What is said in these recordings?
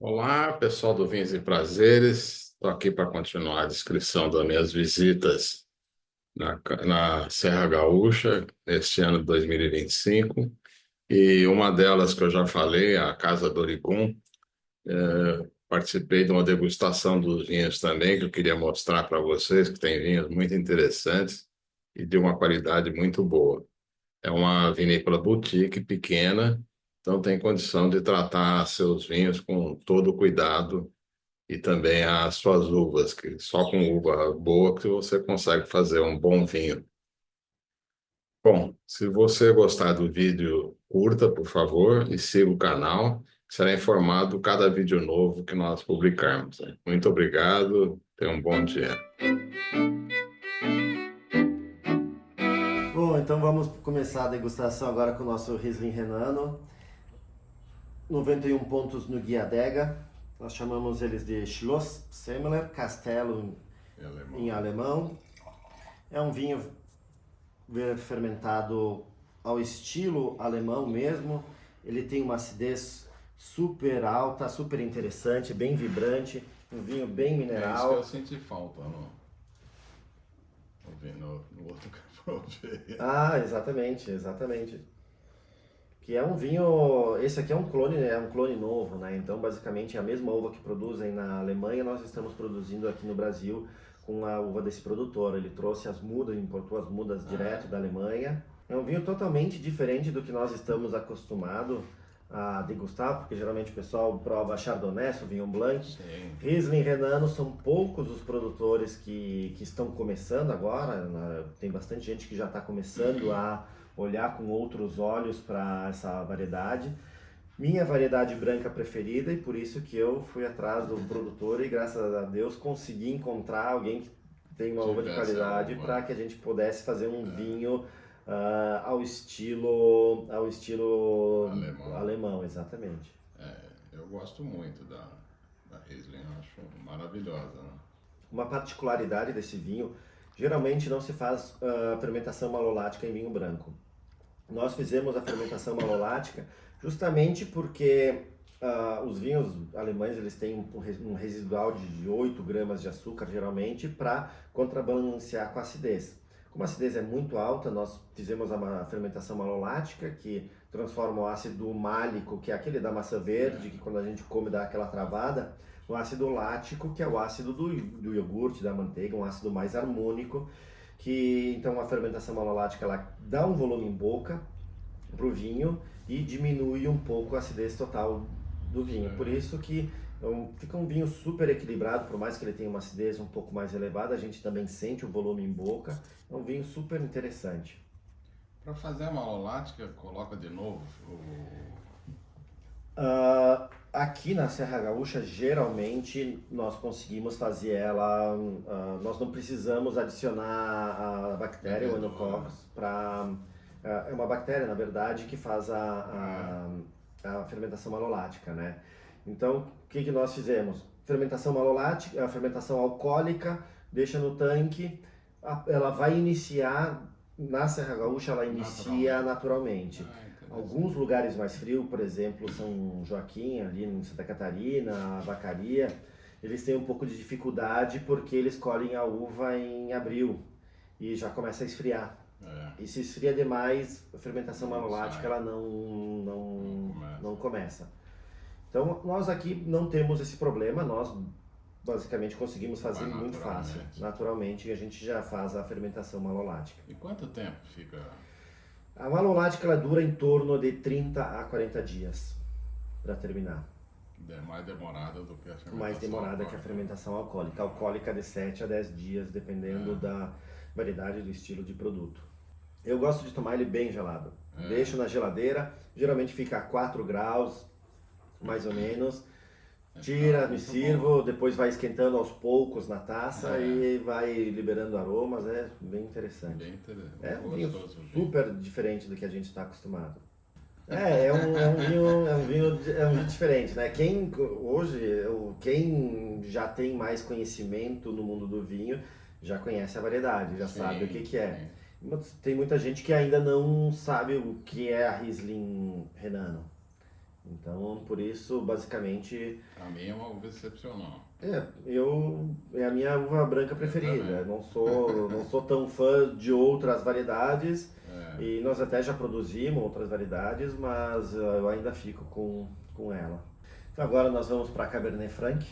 Olá, pessoal do Vinhos e Prazeres. Estou aqui para continuar a descrição das minhas visitas na Serra Gaúcha este ano de 2025. E uma delas que eu já falei, a Casa do Oricum. Participei de uma degustação dos vinhos também, que eu queria mostrar para vocês, que tem vinhos muito interessantes e de uma qualidade muito boa. É uma vinícola boutique pequena, então tem condição de tratar seus vinhos com todo o cuidado e também as suas uvas, que só com uva boa que você consegue fazer um bom vinho. Bom, se você gostar do vídeo, curta, por favor, e siga o canal. Será informado cada vídeo novo que nós publicarmos. Muito obrigado, tenha um bom dia. Bom, então vamos começar a degustação agora com o nosso Riesling Renano. 91 pontos no Guia Adega. Nós chamamos eles de Schloss Semler, castelo Em alemão. em alemão. É um vinho fermentado ao estilo alemão mesmo. Ele tem uma acidez super alta, super interessante, bem vibrante. Um vinho bem É isso que mineral. eu senti falta no outro que eu provei. Ah, exatamente, exatamente. Que é um vinho, esse aqui é um clone novo, né? Então, basicamente, é a mesma uva que produzem na Alemanha, nós estamos produzindo aqui no Brasil com a uva desse produtor. Ele trouxe as mudas, importou as mudas direto da Alemanha. É um vinho totalmente diferente do que nós estamos acostumados a degustar, porque geralmente o pessoal prova Chardonnay, Sauvignon Blanc. Sim. Riesling Renano são poucos os produtores que estão começando agora, né? Tem bastante gente que já está começando a olhar com outros olhos para essa variedade. Minha variedade branca preferida, e por isso que eu fui atrás do produtor e graças a Deus consegui encontrar alguém que tem uma uva de Tivesse a qualidade uva. para que a gente pudesse fazer um vinho ao estilo Alemão. alemão, exatamente. Eu gosto muito da Riesling, eu acho maravilhosa, né? Uma particularidade desse vinho, geralmente não se faz fermentação malolática em vinho branco. Nós fizemos a fermentação malolática justamente porque os vinhos alemães eles têm um residual de 8 gramas de açúcar geralmente para contrabalancear com a acidez. Como a acidez é muito alta, nós fizemos a fermentação malolática que transforma o ácido málico, que é aquele da maçã verde, que quando a gente come dá aquela travada, no ácido lático, que é o ácido do iogurte, da manteiga, um ácido mais harmônico, que então a fermentação malolática ela dá um volume em boca para o vinho e diminui um pouco a acidez total do vinho. Por isso que fica um vinho super equilibrado, por mais que ele tenha uma acidez um pouco mais elevada, a gente também sente o volume em boca. É um vinho super interessante. Para fazer a malolática, coloca de novo Aqui na Serra Gaúcha, geralmente nós conseguimos fazer ela, nós não precisamos adicionar a bactéria, o Enococcus, para. É uma bactéria, na verdade, que faz a fermentação malolática, né? Então, o que nós fizemos? Fermentação malolática, a fermentação alcoólica, deixa no tanque, ela vai iniciar, na Serra Gaúcha, ela inicia naturalmente. Alguns lugares mais frios, por exemplo, São Joaquim, ali em Santa Catarina, a Vacaria, eles têm um pouco de dificuldade porque eles colhem a uva em abril e já começa a esfriar. E se esfria demais, a fermentação malolática ela não começa. Então, nós aqui não temos esse problema, nós basicamente conseguimos fazer muito fácil. Naturalmente, a gente já faz a fermentação malolática. E quanto tempo fica? A malolática ela dura em torno de 30 a 40 dias para terminar. Mais demorada do que a fermentação Mais demorada alcoólica. que a fermentação alcoólica. Alcoólica de 7 a 10 dias, dependendo da variedade do estilo de produto. Eu gosto de tomar ele bem gelado. Deixo na geladeira, geralmente fica a 4 graus, mais ou menos. Tira, me sirvo, depois vai esquentando aos poucos na taça e vai liberando aromas, é bem interessante. Bem interessante. É um vinho super diferente do que a gente está acostumado. É um vinho diferente, né? Quem já tem mais conhecimento no mundo do vinho já conhece a variedade, já sabe o que é. Tem muita gente que ainda não sabe o que é a Riesling Renano. Então, por isso, basicamente, Para mim é uma uva excepcional. é a minha uva branca Eu preferida. também. Eu não sou tão fã de outras variedades É. e nós até já produzimos outras variedades, mas eu ainda fico com ela. Então, agora nós vamos para a Cabernet Franc.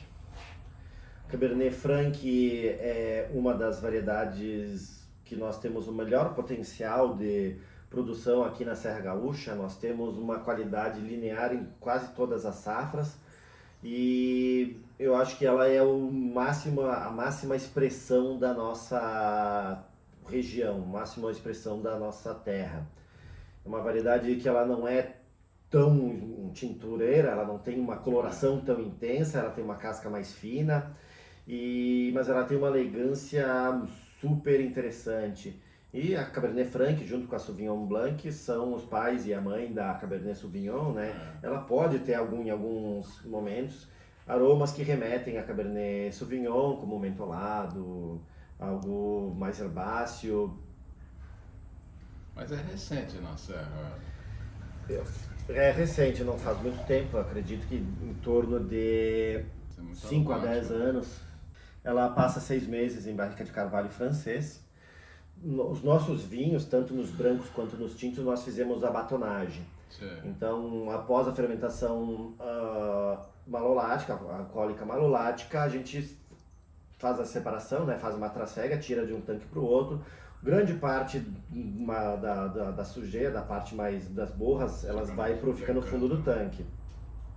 Cabernet Franc é uma das variedades que nós temos o melhor potencial de produção aqui na Serra Gaúcha. Nós temos uma qualidade linear em quase todas as safras e eu acho que ela é a máxima expressão da nossa região, máxima expressão da nossa terra. É uma variedade que ela não é tão tintureira, ela não tem uma coloração tão intensa, ela tem uma casca mais fina, mas ela tem uma elegância super interessante. E a Cabernet Franc, junto com a Sauvignon Blanc, são os pais e a mãe da Cabernet Sauvignon, né? Ela pode ter em alguns momentos aromas que remetem a Cabernet Sauvignon, como mentolado, algo mais herbáceo. Mas é recente na Serra. É recente, não faz muito tempo, acredito que em torno de Isso é muito 5 a 10 aromático. anos. Ela passa 6 meses em barrica de carvalho francês. Os nossos vinhos, tanto nos brancos quanto nos tintos, nós fizemos a batonagem. Sim. Então, após a fermentação malolática, alcoólica malolática, a gente faz a separação, né? Faz uma trasfega, tira de um tanque para o outro. Grande parte da sujeira, da parte mais das borras, elas fica no fundo do tanque.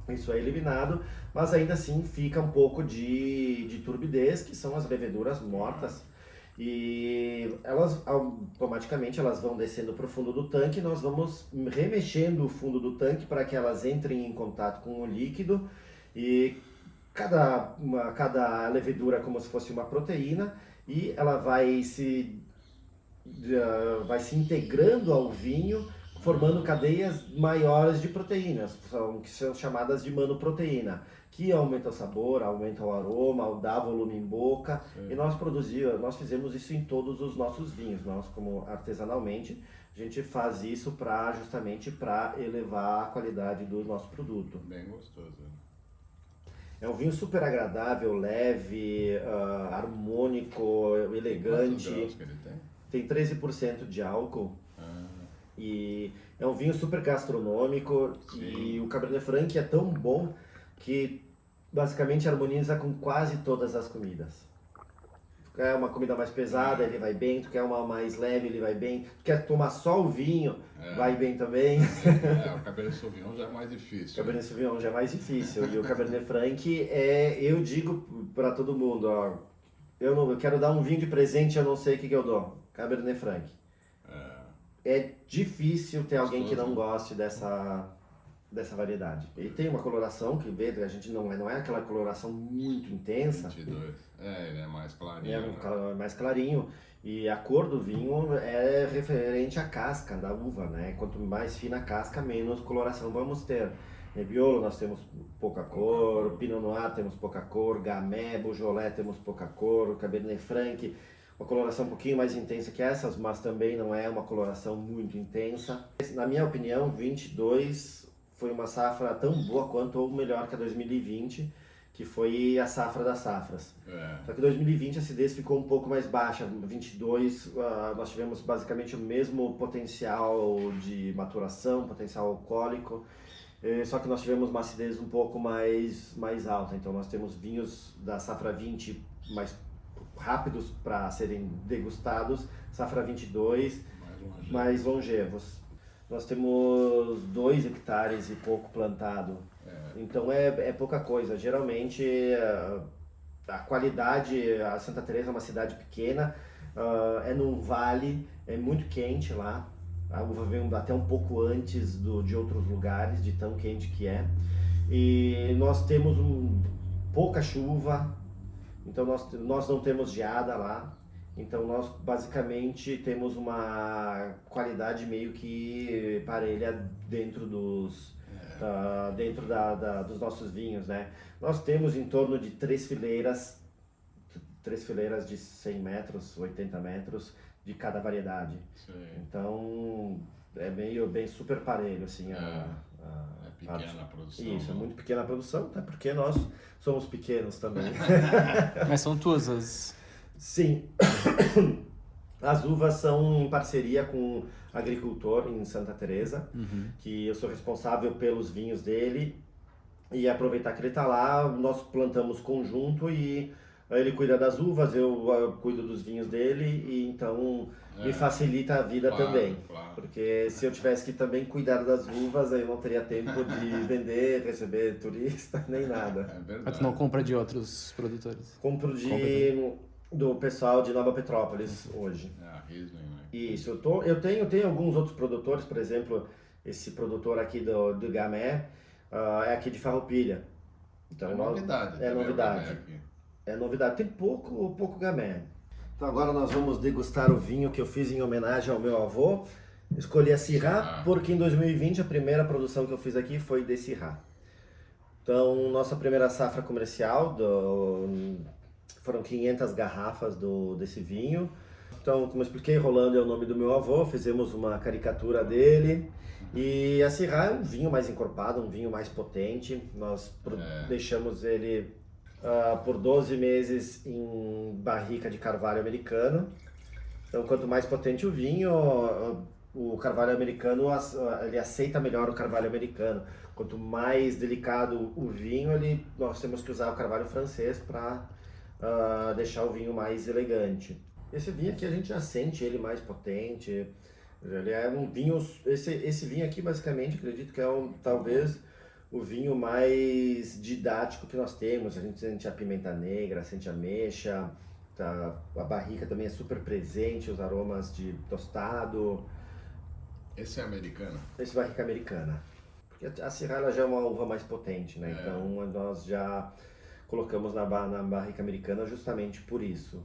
Isso é eliminado, mas ainda assim fica um pouco de turbidez, que são as leveduras mortas. E elas automaticamente elas vão descendo para o fundo do tanque, nós vamos remexendo o fundo do tanque para que elas entrem em contato com o líquido e cada levedura é como se fosse uma proteína e ela vai se integrando ao vinho, formando cadeias maiores de proteínas, que são chamadas de manoproteína, que aumenta o sabor, aumenta o aroma, dá volume em boca. Sim. E nós fizemos isso em todos os nossos vinhos. Nós, como artesanalmente, a gente faz isso justamente para elevar a qualidade do nosso produto. Bem gostoso. É um vinho super agradável, leve, harmônico, Quantos elegante. graus que ele tem? Tem 13% de álcool Ah, e é um vinho super gastronômico. sim. E o Cabernet Franc é tão bom que basicamente harmoniza com quase todas as comidas. Tu quer uma comida mais pesada, ele vai bem. Tu quer uma mais leve, ele vai bem. Tu quer tomar só o vinho, vai bem também. O Cabernet Sauvignon já é mais O difícil. Cabernet Sauvignon já é mais difícil. E o Cabernet Franc eu digo para todo mundo, ó, eu quero dar um vinho de presente, eu não sei o que eu dou. Cabernet Franc. É difícil ter alguém que não goste dessa variedade. Ele tem uma coloração que a gente não é aquela coloração muito intensa. 22. Ele é mais clarinho. É mais clarinho. E a cor do vinho é referente à casca da uva, né? Quanto mais fina a casca, menos coloração vamos ter. Nebbiolo nós temos pouca cor, Pinot Noir temos pouca cor, Gamay, Beaujolais temos pouca cor, Cabernet Franc, uma coloração um pouquinho mais intensa que essas, mas também não é uma coloração muito intensa. Na minha opinião, 22 foi uma safra tão boa quanto ou melhor que a 2020, que foi a safra das safras. Só que 2020 a acidez ficou um pouco mais baixa. 22 nós tivemos basicamente o mesmo potencial de maturação, potencial alcoólico, só que nós tivemos uma acidez um pouco mais alta. Então nós temos vinhos da safra 20 mais rápidos para serem degustados, safra 22 mais longevos. Nós temos 2 hectares e pouco plantado, então é pouca coisa. Geralmente a qualidade, a Santa Teresa é uma cidade pequena, é num vale, é muito quente lá. A uva vem até um pouco antes de outros lugares, de tão quente que é. E nós temos pouca chuva, então nós não temos geada lá. Então nós basicamente temos uma qualidade meio que parelha dentro dos nossos vinhos, né? Nós temos em torno de 3 fileiras de 100 metros, 80 metros de cada variedade. Sim. Então é bem super parelho assim É pequena a produção. Isso, é muito pequena a produção, até porque nós somos pequenos também. Mas são tuas as... Sim, as uvas são em parceria com um agricultor em Santa Teresa, que eu sou responsável pelos vinhos dele, e aproveitar que ele está lá, nós plantamos conjunto e ele cuida das uvas, eu cuido dos vinhos dele, e então me facilita a vida também. Claro. Porque se eu tivesse que também cuidar das uvas, aí eu não teria tempo de vender, receber turista, nem nada. É verdade. Mas tu não compra de outros produtores? Compro do pessoal de Nova Petrópolis hoje. A Riesling, né? Isso, eu tenho alguns outros produtores, por exemplo, esse produtor aqui do Gamay, é aqui de Farroupilha. Então, É novidade. É novidade. É novidade. Tem pouco Gamay. Então agora nós vamos degustar o vinho que eu fiz em homenagem ao meu avô. Escolhi a Syrah porque em 2020 a primeira produção que eu fiz aqui foi de Syrah. Então, nossa primeira safra comercial, foram 500 garrafas desse vinho. Então, como eu expliquei, Rolando é o nome do meu avô, fizemos uma caricatura dele. E a Syrah é um vinho mais encorpado, um vinho mais potente. Nós deixamos ele por 12 meses em barrica de carvalho americano. Então, quanto mais potente o vinho, o carvalho americano, ele aceita melhor o carvalho americano. Quanto mais delicado o vinho, nós temos que usar o carvalho francês para deixar o vinho mais elegante. Esse vinho aqui a gente já sente ele mais potente. Ele é um vinho, esse vinho aqui basicamente acredito que é talvez o vinho mais didático que nós temos. A gente sente a pimenta negra, sente a ameixa, a barrica também é super presente, os aromas de tostado. Esse é americano? Esse barrica americana. Porque a Syrah ela já é uma uva mais potente, né? Então nós já colocamos na barrica americana justamente por isso.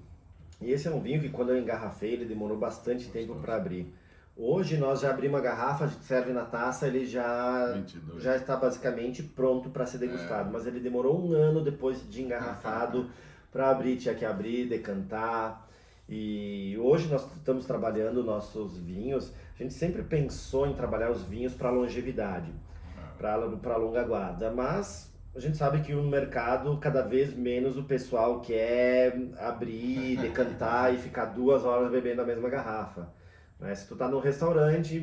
E esse é um vinho que quando eu engarrafei ele demorou bastante tempo para abrir. Hoje nós já abrimos a garrafa, serve na taça, ele já está basicamente pronto para ser degustado. Mas ele demorou um ano depois de engarrafado para abrir, tinha que abrir, decantar. E hoje nós estamos trabalhando nossos vinhos. A gente sempre pensou em trabalhar os vinhos para longevidade, para longa guarda. Mas a gente sabe que no mercado, cada vez menos o pessoal quer abrir, decantar e ficar 2 horas bebendo a mesma garrafa. Se tu tá num restaurante,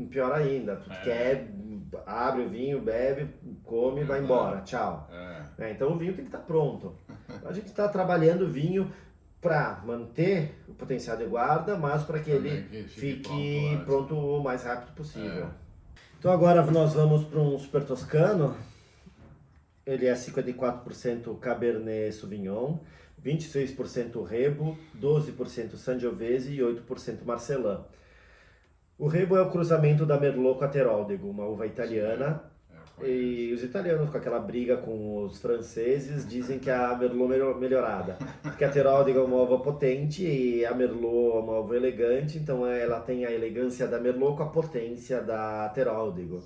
pior ainda. Tu quer, abre o vinho, bebe, come e vai embora. Tchau. Então o vinho tem que estar pronto. A gente está trabalhando o vinho para manter o potencial de guarda, mas para que ele fique pronto o mais rápido possível. Então agora nós vamos para um Super Toscano. Ele é 54% Cabernet Sauvignon, 26% Rebo, 12% Sangiovese e 8% Marcelin. O Rebo é o cruzamento da Merlot com a Teroldego, uma uva italiana. E os italianos, com aquela briga com os franceses, dizem que a Merlot melhorada. Porque a Teroldego é uma uva potente e a Merlot é uma uva elegante, então ela tem a elegância da Merlot com a potência da Teroldego.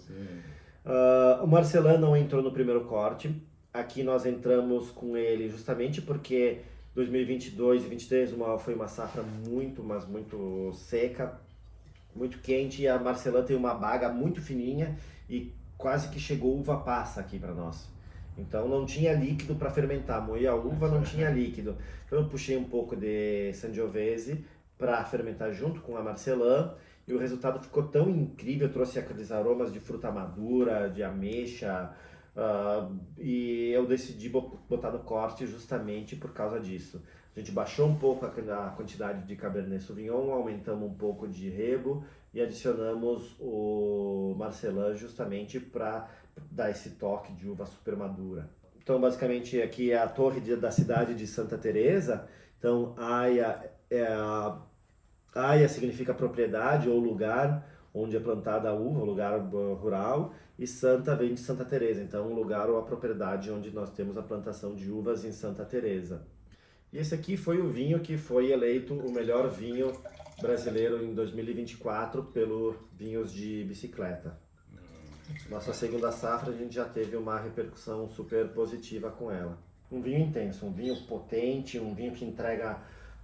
O Marcelin não entrou no primeiro corte. Aqui nós entramos com ele justamente porque 2022 e 2023 foi uma safra muito, mas muito seca, muito quente, e a Marcelin tem uma baga muito fininha e quase que chegou uva passa aqui para nós. Então não tinha líquido para fermentar, moí a uva, não tinha líquido. Então eu puxei um pouco de Sangiovese para fermentar junto com a Marcelin e o resultado ficou tão incrível, trouxe aqueles aromas de fruta madura, de ameixa, e eu decidi botar no corte justamente por causa disso. A gente baixou um pouco a quantidade de Cabernet Sauvignon, aumentamos um pouco de Rebo e adicionamos o Marcelin justamente para dar esse toque de uva super madura. Então basicamente aqui é a torre da cidade de Santa Teresa. Então Aia significa propriedade ou lugar onde é plantada a uva, lugar rural, e Santa vem de Santa Teresa, então um lugar ou a propriedade onde nós temos a plantação de uvas em Santa Teresa. E esse aqui foi o vinho que foi eleito o melhor vinho brasileiro em 2024 pelo Vinhos de Bicicleta. Nossa segunda safra a gente já teve uma repercussão super positiva com ela. Um vinho intenso, um vinho potente, um vinho que entrega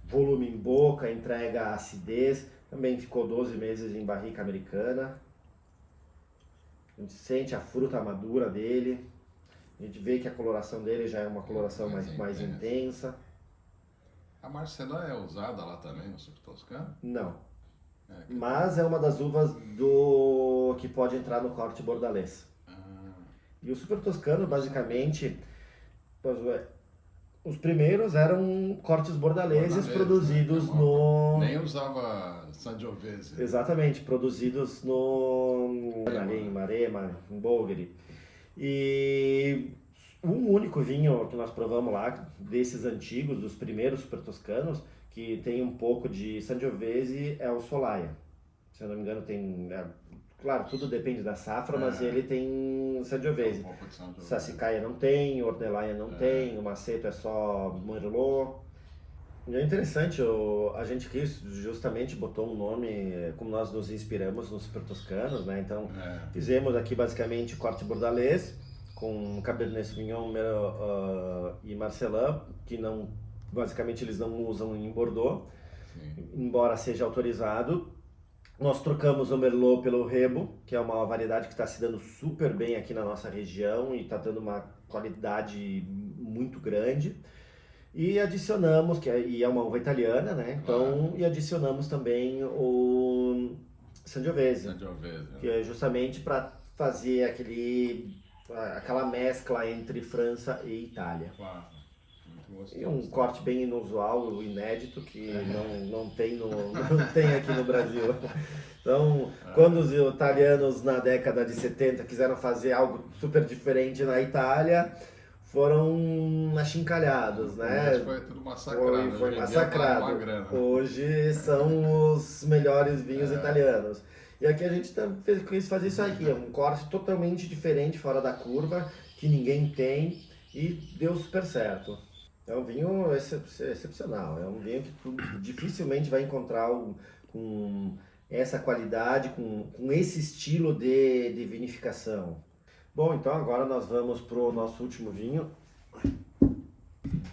volume em boca, entrega acidez. Também ficou 12 meses em barrica americana. A gente sente a fruta madura dele. A gente vê que a coloração dele já é uma coloração mais intensa. A Marcelã é usada lá também no Super Toscano? Não. É, Mas é uma das uvas que pode entrar no corte bordalês. E o Super Toscano, basicamente, os primeiros eram cortes bordaleses produzidos no... Nem usava Sangiovese. Exatamente, produzidos ali em Maremma, em Bolgheri. E um único vinho que nós provamos lá, desses antigos, dos primeiros Super Toscanos, que tem um pouco de Sangiovese, é o Solaia. Se eu não me engano, tem... claro, tudo depende da safra, mas ele tem Sangiovese. Sassicaia não tem, Ornellaia não tem, o Maceto é só Merlot. E é interessante, a gente quis, justamente botou um nome, como nós nos inspiramos nos Super Toscanos, né? Então, fizemos aqui basicamente corte bordalês, com Cabernet Sauvignon e Marcelin, que não, basicamente eles não usam em Bordeaux, embora seja autorizado. Nós trocamos o Merlot pelo Rebo, que é uma variedade que está se dando super bem aqui na nossa região e está dando uma qualidade muito grande. E adicionamos, e é uma uva italiana, né? Então, e adicionamos também o Sangiovese, que é justamente para fazer aquela mescla entre França e Itália. E um corte bem inusual, inédito, que não tem aqui no Brasil. Então, quando os italianos na década de 70 quiseram fazer algo super diferente na Itália, foram achincalhados, né? Foi tudo massacrado. Foi massacrado. Hoje são os melhores vinhos italianos. E aqui a gente quis fazer isso aqui, um corte totalmente diferente, fora da curva, que ninguém tem, e deu super certo. É um vinho excepcional, é um vinho que tu dificilmente vai encontrar com essa qualidade, com esse estilo de vinificação. Bom, então agora nós vamos para o nosso último vinho,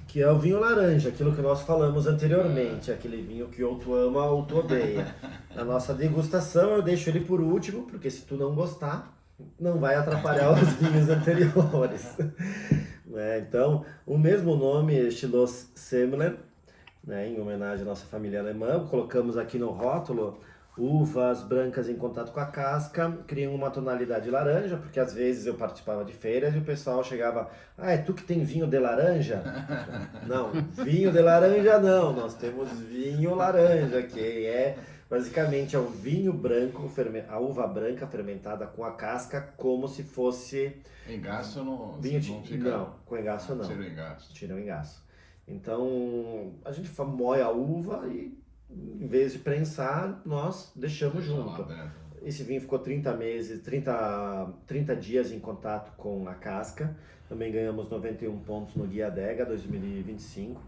que é o vinho laranja, aquilo que nós falamos anteriormente, aquele vinho que ou tu ama ou tu odeia. Na nossa degustação eu deixo ele por último, porque se tu não gostar, não vai atrapalhar os vinhos anteriores. Então, o mesmo nome, Schloss Semler, né, em homenagem à nossa família alemã, colocamos aqui no rótulo uvas brancas em contato com a casca, criam uma tonalidade laranja, porque às vezes eu participava de feiras e o pessoal chegava, é tu que tem vinho de laranja? Não, vinho de laranja não, nós temos vinho laranja, que basicamente é o vinho branco, a uva branca fermentada com a casca, como se fosse... Engaço não fica... Não, com engaço não. Tira o engaço. Então, a gente moe a uva e, em vez de prensar, nós deixamos junto. Esse vinho ficou 30 dias em contato com a casca. Também ganhamos 91 pontos no Guia Adega 2025.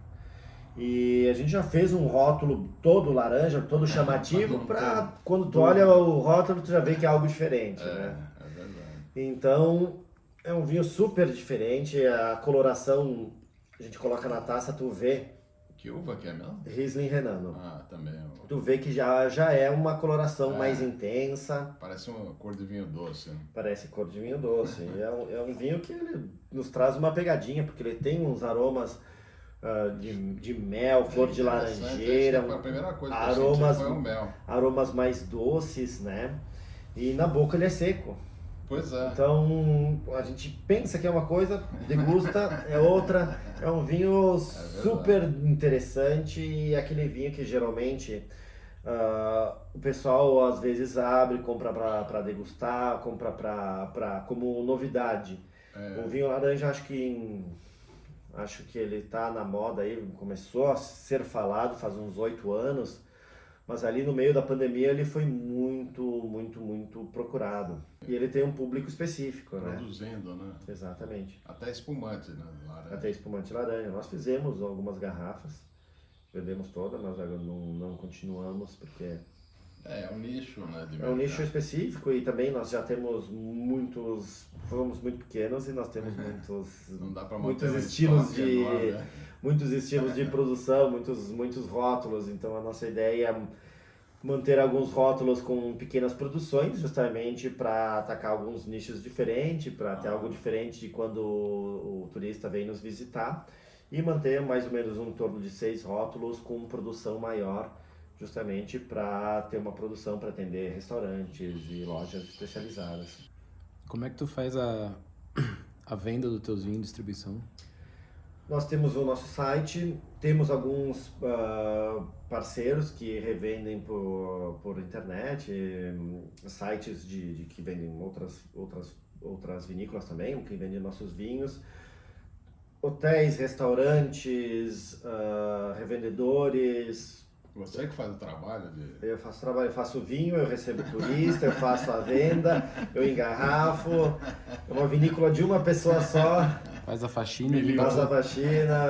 E a gente já fez um rótulo todo laranja, todo chamativo, para quando tu olha o rótulo, tu já vê que é algo diferente, né? É verdade. Então, é um vinho super diferente, a coloração, a gente coloca na taça, tu vê... Que uva que é mesmo? Riesling Renano. Também. Tu vê que já é uma coloração mais intensa. Parece uma cor de vinho doce. Né? Parece cor de vinho doce. É um vinho que ele nos traz uma pegadinha, porque ele tem uns aromas de mel, flor de laranjeira, a primeira coisa que eu senti foi o mel. Aromas mais doces, né? E na boca ele é seco. Pois é. Então a gente pensa que é uma coisa, degusta, é outra. É um vinho super interessante e aquele vinho que geralmente o pessoal às vezes abre, compra para degustar, compra como novidade. O vinho laranja acho que ele está na moda aí, começou a ser falado faz uns 8 anos, mas ali no meio da pandemia ele foi muito, muito, muito procurado. E ele tem um público específico, Produzindo, né? Exatamente. Até espumante, né? Laranja. Até espumante laranja. Nós fizemos algumas garrafas, vendemos todas, mas agora não continuamos porque... É um nicho, né? É um nicho específico e também nós já temos fomos muito pequenos e nós temos não dá pra manter muitos estilos enorme, né? muitos estilos de produção, muitos rótulos, então a nossa ideia manter alguns rótulos com pequenas produções, justamente para atacar alguns nichos diferentes, para ter algo diferente de quando o turista vem nos visitar, e manter mais ou menos em torno de 6 rótulos com produção maior, justamente para ter uma produção para atender restaurantes e lojas especializadas. Como é que tu faz a venda dos teus vinhos, distribuição? Nós temos o nosso site, temos alguns parceiros que revendem por internet, sites que vendem outras vinícolas também, que vendem nossos vinhos, hotéis, restaurantes, revendedores. Você que faz o trabalho de... Eu faço trabalho, eu faço vinho, eu recebo turista, eu faço a venda, eu engarrafo. É uma vinícola de uma pessoa só. Faz a faxina e Faz a faxina,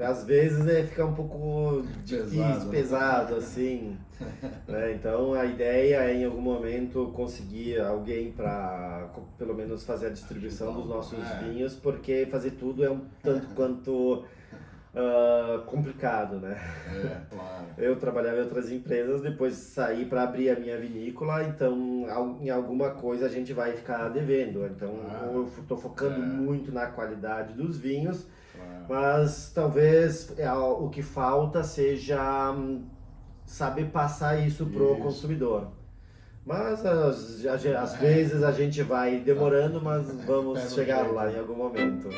às vezes fica um pouco difícil, pesado, assim. Né? Então a ideia é em algum momento conseguir alguém para pelo menos fazer a distribuição dos nossos vinhos, porque fazer tudo é um tanto quanto complicado, né? Claro. Eu trabalhava em outras empresas, depois saí para abrir a minha vinícola, então em alguma coisa a gente vai ficar devendo. Então eu estou focando muito na qualidade dos vinhos, mas talvez o que falta seja saber passar isso pro consumidor. Mas às vezes a gente vai demorando, mas vamos chegar lá em algum momento.